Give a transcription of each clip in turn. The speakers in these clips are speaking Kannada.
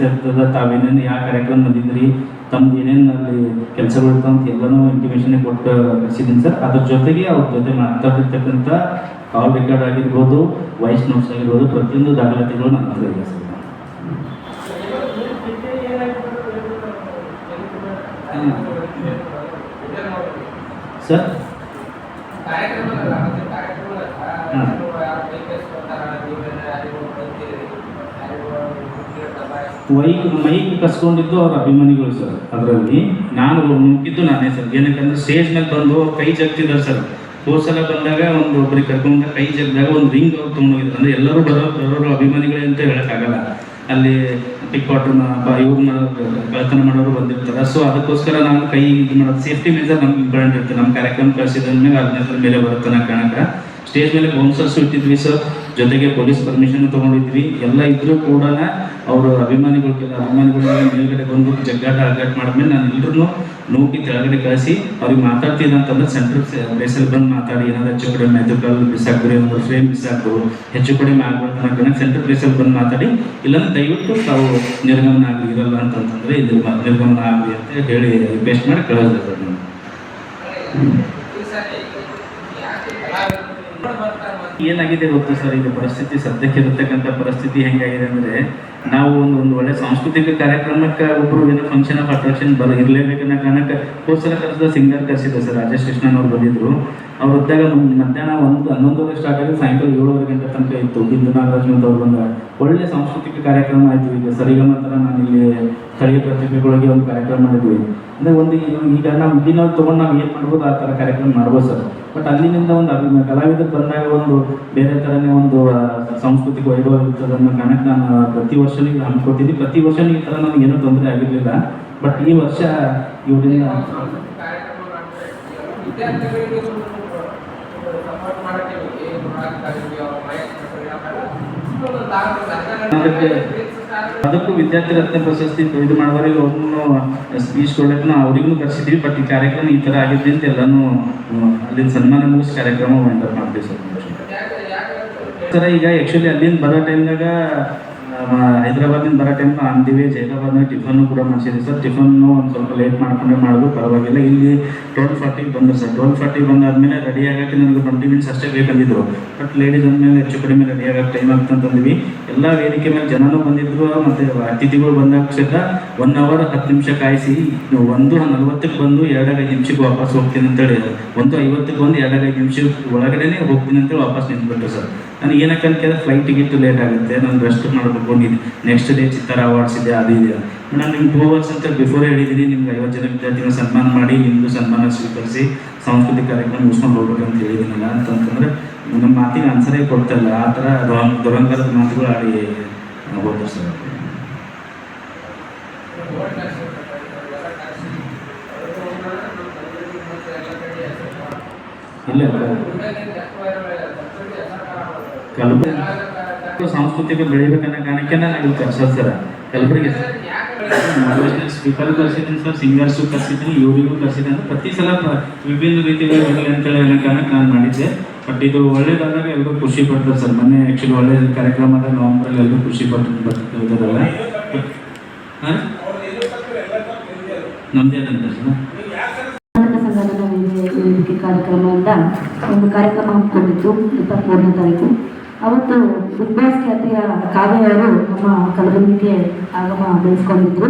ಇರ್ತದೆ, ತಾವೇನೇನು ಯಾವ ಕಾರ್ಯಕ್ರಮ ಬಂದಿದ್ರಿ, ತಮ್ದು ಏನೇನು ಅಲ್ಲಿ ಕೆಲಸಗಳು ಇರ್ತಾವ ಅಂತ ಎಲ್ಲನೂ ಇಂಟಿಮೇಷನ್ ಕೊಟ್ಟು ಕಳಿಸಿದ್ದೀನಿ ಸರ್. ಅದ್ರ ಜೊತೆಗೆ ಅವ್ರ ಜೊತೆ ಮಾತಾಡಿರ್ತಕ್ಕಂಥ ಕಾಲ್ ರೆಕಾರ್ಡ್ ಆಗಿರ್ಬೋದು, ವಾಯ್ಸ್ ನೋಟ್ಸ್ ಆಗಿರ್ಬೋದು, ಪ್ರತಿಯೊಂದು ದಾಖಲಾತಿಗಳು ನನ್ನ ಹತ್ರ ಇದೆ ಸರ್. ಸರ್ ಮೈಕ್ ಕಸ್ಕೊಂಡಿದ್ದು ಅವ್ರ ಅಭಿಮಾನಿಗಳು ಸರ್. ಅದರಲ್ಲಿ ನಾನು ಮುಗಿದ್ದು ನಾನೇ ಸರ್. ಏನಕ್ಕಂದ್ರೆ ಸ್ಟೇಜ್ ಮೇಲೆ ಬಂದು ಕೈ ಜಗ್ತಿದ್ದಾರೆ ಸರ್. ಹೋದ್ಸಲ ಬಂದಾಗ ಒಂದು ಒಬ್ಬರಿಗೆ ಕರ್ಕೊಂಡ ಕೈ ಜಗ್ದಾಗ ಒಂದು ರಿಂಗ್ ಅವ್ರು ತೊಗೊಂಡೋಗಿದ್ರು. ಅಂದರೆ ಎಲ್ಲರೂ ಬರೋರು ಅಭಿಮಾನಿಗಳೇ ಅಂತ ಹೇಳೋಕ್ಕಾಗಲ್ಲ. ಅಲ್ಲಿ ಪಿಕ್ ವಾಟರ್ ಇವ್ರು ಕಳ್ತನ ಮಾಡೋರು ಬಂದಿರ್ತಾರೆ. ಸೊ ಅದಕ್ಕೋಸ್ಕರ ನಾವು ಕೈ ಇದು ಮಾಡೋದು ಸೇಫ್ಟಿ ಮೆಜರ್ ನಮ್ಗೆ ಇಂಪಾರ್ಟೆಂಟ್ ಇರುತ್ತೆ. ನಮ್ಮ ಕಾರ್ಯಕ್ರಮ ಕಳಿಸಿದ ಮೇಲೆ ಅದನ್ನ ಮೇಲೆ ಬರುತ್ತೆ ಅನ್ನೋ ಕಾರಣಕ್ಕೆ ಸ್ಟೇಜ್ ಮೇಲೆ ಬೌನ್ಸರ್ಸು ಇಟ್ಟಿದ್ವಿ ಸರ್. ಜೊತೆಗೆ ಪೊಲೀಸ್ ಪರ್ಮಿಷನ್ ತೊಗೊಂಡಿದ್ವಿ. ಎಲ್ಲ ಇದ್ರೂ ಕೂಡ ಅವರು ಅಭಿಮಾನಿಗಳ ಮೇಲ್ಗಡೆ ಬಂದು ಜಗ್ಗಾಟ ಮಾಡಿದ್ಮೇಲೆ ನಾನು ಎಲ್ಲರೂ ನೋಗಿ ಕೆಳಗಡೆ ಕಳಿಸಿ ಅವ್ರಿಗೆ ಮಾತಾಡ್ತೀನಿ ಅಂತಂದ್ರೆ ಸೆಂಟ್ರ್ ಪ್ಲೇಸಲ್ಲಿ ಬಂದು ಮಾತಾಡಿ ಏನಾದ್ರು ಹೆಚ್ಚು ಕಡಿಮೆ ಆಯಿತು, ಕಲ್ಲು ಬಿಸಾಕ್ರು, ಏನಾದ್ರು ಫ್ರೇಮ್ ಬಿಸಾಕ್ರು, ಹೆಚ್ಚು ಕಡಿಮೆ ಆಗ್ಬಾರ್ದು ಅನ್ನೋಕೆ ಸೆಂಟ್ರ್ ಪ್ಲೇಸಲ್ಲಿ ಬಂದು ಮಾತಾಡಿ, ಇಲ್ಲಾಂದ್ರೆ ದಯವಿಟ್ಟು ತಾವು ನಿರ್ಗಮನ ಆಗಲಿ ಇರಲ್ಲ ಅಂತಂತಂದರೆ ಇದು ನಿರ್ಗಮನ ಆಗಲಿ ಅಂತ ಹೇಳಿ ರಿಕ್ವೆಸ್ಟ್ ಮಾಡಿ ಕಳಿಸ್ದೆ ಸರ್ ನಾನು. ಏನಾಗಿದೆ ಗೊತ್ತು ಸರ್, ಈಗ ಪರಿಸ್ಥಿತಿ ಸದ್ಯಕ್ಕೆ ಇರತಕ್ಕಂಥ ಪರಿಸ್ಥಿತಿ ಹೆಂಗಾಗಿದೆ ಅಂದರೆ, ನಾವು ಒಂದು ಒಳ್ಳೆ ಸಾಂಸ್ಕೃತಿಕ ಕಾರ್ಯಕ್ರಮಕ್ಕೆ ಒಬ್ಬರು ಏನೋ ಫಂಕ್ಷನ್ ಆಫ್ ಅಟ್ರಾಕ್ಷನ್ ಇರಲೇಬೇಕನ್ನೋ ಕಾರಣಕ್ಕೆ ಹೋದ್ಸಲ ಕರೆಸಿದ ಸಿಂಗರ್ ಕರೆಸಿದ್ದೆ ಸರ್. ರಾಜೇಶ್ ಕೃಷ್ಣನ್ ಅವ್ರು ಬಂದಿದ್ರು. ಅವ್ರು ಇದ್ದಾಗ ಮಧ್ಯಾಹ್ನ 11 ಸ್ಟಾರ್ಟ್ ಆಗಿ ಸಾಯಂಕಾಲ 7 ಗಂಟೆ ತನಕ ಇತ್ತು. ಬಿಂದು ನಾಗರಾಜ್ ಅಂತ ಅವ್ರು ಬಂದಾಗ ಒಳ್ಳೆ ಸಾಂಸ್ಕೃತಿಕ ಕಾರ್ಯಕ್ರಮ ಆಯಿತು. ಈಗ ಸರಿಗಮ ಥರ ನಾನು ಇಲ್ಲಿ ಸ್ಥಳೀಯ ಪ್ರತಿಭೆಗಳಿಗೆ ಒಂದು ಕಾರ್ಯಕ್ರಮ ಮಾಡಿದ್ವಿ. ಅಂದರೆ ಈಗ ನಾವು ಇಲ್ಲಿನ ತೊಗೊಂಡು ನಾವು ಏನು ಮಾಡ್ಬೋದು ಆ ಥರ ಕಾರ್ಯಕ್ರಮ ಮಾಡ್ಬೋದು ಸರ್. ಬಟ್ ಅಲ್ಲಿನಿಂದ ಒಂದು ಕಲಾವಿದರು ಬಂದಾಗ ಒಂದು ಬೇರೆ ಥರನೇ ಒಂದು ಸಾಂಸ್ಕೃತಿಕ ವೈಭವ ಇರ್ತದೆ ಅನ್ನೋ ಕಾರಣಕ್ಕೆ ನಾನು ಪ್ರತಿ ವರ್ಷನೂ ಹಮ್ಮಿಕೊಟ್ಟಿದ್ದೆ. ಪ್ರತಿ ವರ್ಷನೂ ಈ ಥರ ನನಗೇನೂ ತೊಂದರೆ ಆಗಿರಲಿಲ್ಲ. ಬಟ್ ಈ ವರ್ಷ ಇವರಿಂದ ಅದಕ್ಕೂ ವಿದ್ಯಾರ್ಥಿ ರತ್ನ ಪ್ರಶಸ್ತಿ ಇದು ಮಾಡುವವರಿಗೆ ಅವ್ರನ್ನೂ ಸ್ಪೀಚ್ ಕೊಡೋಕೆ ಅವ್ರಿಗೂ ಕರೆಸಿದ್ವಿ. ಬಟ್ ಈ ಕಾರ್ಯಕ್ರಮ ಈ ಥರ ಆಗಿದ್ದೆ ಅಂತ ಎಲ್ಲನೂ ಅಲ್ಲಿಂದ ಸನ್ಮಾನ ಮುಗಿಸಿ ಕಾರ್ಯಕ್ರಮ ಮಂಡಪ್ ಮಾಡ್ತೀವಿ ಸರ್. ಈಗ ಆ್ಯಕ್ಚುಲಿ ಅಲ್ಲಿಂದ ಬರೋ ಟೈಮ್ನಾಗ ಹೈದರಾಬಾದಿಂದ ಬರೋ ಟೈಮ್ ಆನ್ ದಿ ವೇ ಜೈರಾಬಾದ್ನಾಗ ಟಿಫನ್ನು ಕೂಡ ಮಾಡಿಸಿದ್ವಿ ಸರ್. ಟಿಫನ್ನು ಒಂದು ಸ್ವಲ್ಪ ಲೇಟ್ ಮಾಡ್ಕೊಂಡೆ ಮಾಡೋದು ಪರವಾಗಿಲ್ಲ. ಇಲ್ಲಿ 12:40 ಬಂದರು ಸರ್. 12:40 ಬಂದಾದ್ಮೇಲೆ ರೆಡಿ ಆಗೋಕ್ಕೆ ನನಗೆ 20 ಮಿನಿಟ್ಸ್ ಅಷ್ಟೇ ಬೇಕಂದಿದ್ರು. ಬಟ್ ಲೇಡೀಸ್ ಅಂದಮೇಲೆ ಹೆಚ್ಚು ಕಡಿಮೆ ರೆಡಿ ಆಗೋಕ್ಕೆ ಟೈಮ್ ಆಗ್ತಂತಂದ್ವಿ. ಎಲ್ಲ ವೇದಿಕೆ ಮೇಲೆ ಜನನೂ ಬಂದಿದ್ರು ಮತ್ತು ಅತಿಥಿಗಳು ಬಂದಾಗ ಸಹಿತ 1 ಅವರ್ 10 ನಿಮಿಷ ಕಾಯಿಸಿ 1:40 ಬಂದು 2-5 ನಿಮಿಷಕ್ಕೆ ವಾಪಸ್ ಹೋಗ್ತೀನಿ ಅಂತೇಳಿ 1:50 ಬಂದು 2-5 ನಿಮಿಷ ಒಳಗಡೆ ಹೋಗ್ತೀನಿ ಅಂತೇಳಿ ವಾಪಸ್ ನಿಂತ್ಬಿಟ್ಟು ಸರ್. ನನಗೆ ಏನಕ್ಕೆ ಅಂತೇಳಿದ್ರೆ ಫ್ಲೈಟ್ ಟಿಕೆಟ್ ಲೇಟ್ ಆಗುತ್ತೆ, ನಾನು ರೆಸ್ಟ್ ಮಾಡಬೇಕು. ನೆಕ್ಸ್ಟ್ ಡೇ ಚಿತ್ತಾರ ಅವಾರ್ಡ್ಸ್ ಇದೆ, ಅದು ಇದೆ. ನಾನು ನಿಮ್ಗೆ 2 ಅವರ್ಸ್ ಅಂತ ಬಿಫೋರ್ ಹೇಳಿದ್ದೀನಿ, ನಿಮ್ಗೆ 50 ಜನ ವಿದ್ಯಾರ್ಥಿಗಳ ಸನ್ಮಾನ ಮಾಡಿ ನಿಮ್ಮದು ಸನ್ಮಾನ ಸ್ವೀಕರಿಸಿ ಸಾಂಸ್ಕೃತಿಕ ಕಾರ್ಯಕ್ರಮ ಮುಗಿಸ್ಕೊಂಡು ಹೋಗ್ಬೇಕಂತ ಹೇಳಿದ್ದೀನಲ್ಲ ಅಂತಂತಂದರೆ ನಮ್ಮ ಮಾತಿಗೆ ಆನ್ಸರೇ ಕೊಡ್ತಾಯಿಲ್ಲ. ಆ ಥರ ದುರಂಗರದ ಮಾತುಗಳು ಆಡಿ ಹೋದ್ರು ಸರ್. ಇಲ್ಲ ಕಲಬುರಗಿ ಸಾಂಸ್ಕೃತಿಕ ಬೆಳಿಬೇಕನ್ನೋ ಕಾರಣಕ್ಕೆ ನಾನು ಇಲ್ಲಿ ಕರ್ಸೋದು ಸರ್. ಕಲಬುರಗಿ ಮೋಟಿವೇಶನಲ್ ಸ್ಪೀಕರ್ ಕರ್ಸಿದ್ದೀನಿ ಸರ್, ಸಿಂಗರ್ಸು ಕರ್ಸಿದ್ದೀನಿ, ಇವರಿಗೂ ಕರ್ಸಿದ್ದೀನಿ. ಪ್ರತಿ ಸಲ ವಿಭಿನ್ನ ರೀತಿಗಳು ಇರಲಿ ಅಂತೇಳಿ ಅನ್ನೋ ಕಾರಣಕ್ಕೆ ನಾನು ಮಾಡಿದ್ದೆ. ಬಟ್ ಇದು ಒಳ್ಳೇದಾದಾಗ ಎಲ್ಲರೂ ಖುಷಿ ಪಡ್ತಾರೆ ಸರ್. ಮೊನ್ನೆ ಆ್ಯಕ್ಚುಲಿ ಒಳ್ಳೆ ಕಾರ್ಯಕ್ರಮದ ನವಂಬರಲ್ಲಿ ಎಲ್ಲರೂ ಖುಷಿ ಬರ್ತಿದ್ದಾರಲ್ಲ. ಹಾಂ ನಮ್ದೇನಂತ ಸರ್ ವೇದಿಕೆ ಕಾರ್ಯಕ್ರಮದಿಂದ ಒಂದು ಕಾರ್ಯಕ್ರಮ ಹಮ್ಮಿಕೊಂಡಿದ್ದು 23ನೇ ತಾರೀಕು. ಅವತ್ತು ಬಿಗ್ ಬಾಸ್ ಖ್ಯಾತಿಯ ಕಾವ್ಯ ಅವರು ನಮ್ಮ ಕಲಬುರಗಿಗೆ ಆಗಮ ಬೆಳೆಸ್ಕೊಂಡಿದ್ರು.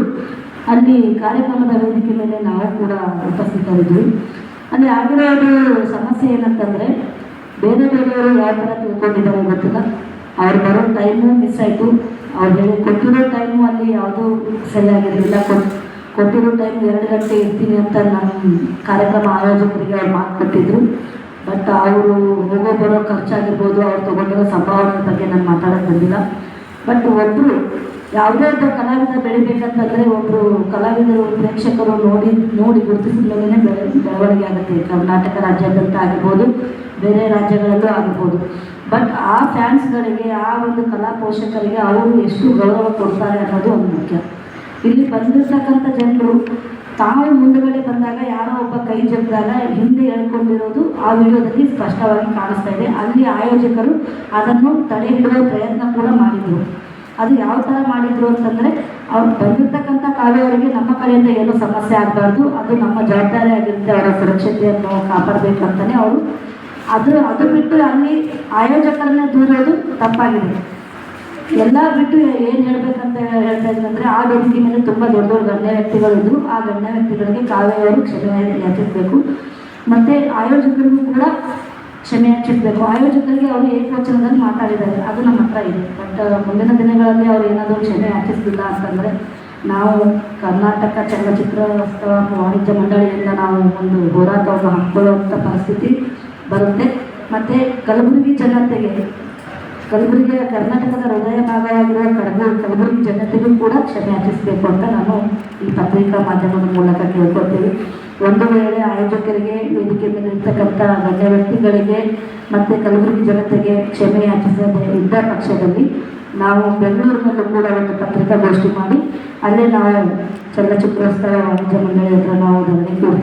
ಅಲ್ಲಿ ಕಾರ್ಯಕ್ರಮದ ವೇದಿಕೆ ಮೇಲೆ ನಾವು ಕೂಡ ಉಪಸ್ಥಿತರಿದ್ವಿ. ಅಲ್ಲಿ ಆಗಿರೋದು ಸಮಸ್ಯೆ ಏನಂತಂದರೆ, ಬೇರೆಯವರು ಯಾವ ಥರ ತಿಳ್ಕೊಂಡಿದ್ದಾರೆ ಗೊತ್ತಿಲ್ಲ. ಅವ್ರು ಬರೋ ಟೈಮು ಮಿಸ್ ಆಯಿತು. ಅವ್ರು ಕೊಟ್ಟಿರೋ ಟೈಮು ಅಲ್ಲಿ ಯಾವುದೂ ಸರಿಯಾಗಿರಲಿಲ್ಲ. ಕೊಟ್ಟಿರೋ ಟೈಮ್ 2 ಗಂಟೆ ಇರ್ತೀನಿ ಅಂತ ನಮ್ಮ ಕಾರ್ಯಕ್ರಮ ಆಯೋಜಕರಿಗೆ ಅವ್ರು ಮಾತು ಕೊಟ್ಟಿದ್ರು. ಬಟ್ ಅವರು ಹೋಗೋ ಬರೋ ಖರ್ಚಾಗಿರ್ಬೋದು, ಅವ್ರು ತೊಗೊಂಡಿರೋ ಸಂಭಾವನೆ ಬಗ್ಗೆ ನಾನು ಮಾತಾಡೋಕ್ಕೆ ಬಂದಿಲ್ಲ. ಬಟ್ ಒಬ್ಬರು ಯಾವುದೇ ಒಬ್ಬ ಕಲಾವಿದ ಬೆಳಿಬೇಕಂತಂದರೆ ಒಬ್ಬರು ಕಲಾವಿದರು ಪ್ರೇಕ್ಷಕರು ನೋಡಿ ಗುರುತಿಸಿದ್ಮೇಲೆ ಬೆಳವಣಿಗೆ ಆಗುತ್ತೆ. ಕರ್ನಾಟಕ ರಾಜ್ಯಾದ್ಯಂತ ಆಗಿರ್ಬೋದು, ಬೇರೆ ರಾಜ್ಯಗಳಲ್ಲೂ ಆಗಿರ್ಬೋದು. ಬಟ್ ಆ ಫ್ಯಾನ್ಸ್ಗಳಿಗೆ, ಆ ಒಂದು ಕಲಾ ಪೋಷಕರಿಗೆ ಅವರು ಎಷ್ಟು ಗೌರವ ಕೊಡ್ತಾರೆ ಅನ್ನೋದು ಒಂದು ಮುಖ್ಯ. ಇಲ್ಲಿ ಬಂದಿರ್ತಕ್ಕಂಥ ಜನರು ತಾವು ಮುಂದುಗಡೆ ಬಂದಾಗ ಯಾರೋ ಒಬ್ಬ ಕೈ ಜಗ್ದಾಗ ಹಿಂದೆ ಹೇಳ್ಕೊಂಡಿರೋದು ಆ ವಿಡಿಯೋದಲ್ಲಿ ಸ್ಪಷ್ಟವಾಗಿ ಕಾಣಿಸ್ತಾ ಇದೆ. ಅಲ್ಲಿ ಆಯೋಜಕರು ಅದನ್ನು ತಡೆ ಹಿಡಿಯೋ ಪ್ರಯತ್ನ ಕೂಡ ಮಾಡಿದರು. ಅದು ಯಾವ ಥರ ಮಾಡಿದರು ಅಂತಂದರೆ, ಅವ್ರು ಬಂದಿರ್ತಕ್ಕಂಥ ಕಾವ್ಯವರಿಗೆ ನಮ್ಮ ಕಡೆಯಿಂದ ಏನೂ ಸಮಸ್ಯೆ ಆಗಬಾರ್ದು, ಅದು ನಮ್ಮ ಜವಾಬ್ದಾರಿ ಆಗಿರುತ್ತೆ. ಅವರ ಸುರಕ್ಷತೆಯನ್ನು ಕಾಪಾಡಬೇಕಂತಲೇ ಅವರು ಅದು ಬಿಟ್ಟು ಅಲ್ಲಿ ಆಯೋಜಕರನ್ನೇ ದೂರೋದು ತಪ್ಪಾಗಿದೆ. ಎಲ್ಲ ಬಿಟ್ಟು ಏನು ಹೇಳಬೇಕಂತ ಹೇಳ್ತಾ ಇದ್ದಂದರೆ, ಆ ವೇದಿಕೆ ಮೇಲೆ ತುಂಬ ದೊಡ್ಡ ದೊಡ್ಡ ಗಣ್ಯ ವ್ಯಕ್ತಿಗಳಿದ್ರು. ಆ ಗಣ್ಯ ವ್ಯಕ್ತಿಗಳಿಗೆ ಕಾವ್ಯವರು ಕ್ಷಮೆ ಯಾಚಿಸಬೇಕು, ಮತ್ತು ಆಯೋಜಕರಿಗೂ ಕೂಡ ಕ್ಷಮೆ ಯಾಚಿಸಬೇಕು. ಆಯೋಜಕರಿಗೆ ಅವರು ಏಕವಚನದಲ್ಲಿ ಮಾತಾಡಿದ್ದಾರೆ, ಅದು ನಮ್ಮ ಹತ್ರ ಇದೆ. ಬಟ್ ಮುಂದಿನ ದಿನಗಳಲ್ಲಿ ಅವರು ಏನಾದರೂ ಕ್ಷಮೆ ಯಾಚಿಸಲಿಲ್ಲ ಅಂತಂದರೆ ನಾವು ಕರ್ನಾಟಕ ಚಲನಚಿತ್ರೋತ್ಸವ ವಾಣಿಜ್ಯ ಮಂಡಳಿಯಿಂದ ನಾವು ಒಂದು ಹೋರಾಟವನ್ನು ಹಾಕ್ಕೊಳ್ಳುವಂಥ ಪರಿಸ್ಥಿತಿ ಬರುತ್ತೆ. ಮತ್ತು ಕಲಬುರಗಿ ಕರ್ನಾಟಕದ ಹೃದಯ ಭಾಗವಾಗಿರುವ ಕಲಬುರಗಿ ಜನತೆಗೂ ಕೂಡ ಕ್ಷಮೆ ಯಾಚಿಸಬೇಕು ಅಂತ ನಾನು ಈ ಪತ್ರಿಕಾ ಮಾಧ್ಯಮದ ಮೂಲಕ ಕೇಳ್ಕೊಳ್ತೀವಿ. ಒಂದು ವೇಳೆ ಆಯೋಜಕರಿಗೆ, ವೇದಿಕೆ ಮೇಲೆ ಇರ್ತಕ್ಕಂಥ ಗಣ್ಯ ವ್ಯಕ್ತಿಗಳಿಗೆ ಮತ್ತು ಕಲಬುರಗಿ ಜನತೆಗೆ ಕ್ಷಮೆ ಯಾಚಿಸದೆ ಇದ್ದ ಪಕ್ಷದಲ್ಲಿ ನಾವು ಬೆಂಗಳೂರಿನಲ್ಲೂ ಕೂಡ ಒಂದು ಪತ್ರಿಕಾಗೋಷ್ಠಿ ಮಾಡಿ ಅಲ್ಲೇ ನಾವು ಚಲನಚಿತ್ರೋತ್ಸವ ವಾಣಿಜ್ಯ ಮಂಡಳಿ ಹತ್ರ ನಾವು ಧರಣಿ ಕೊಡ್ತೀವಿ.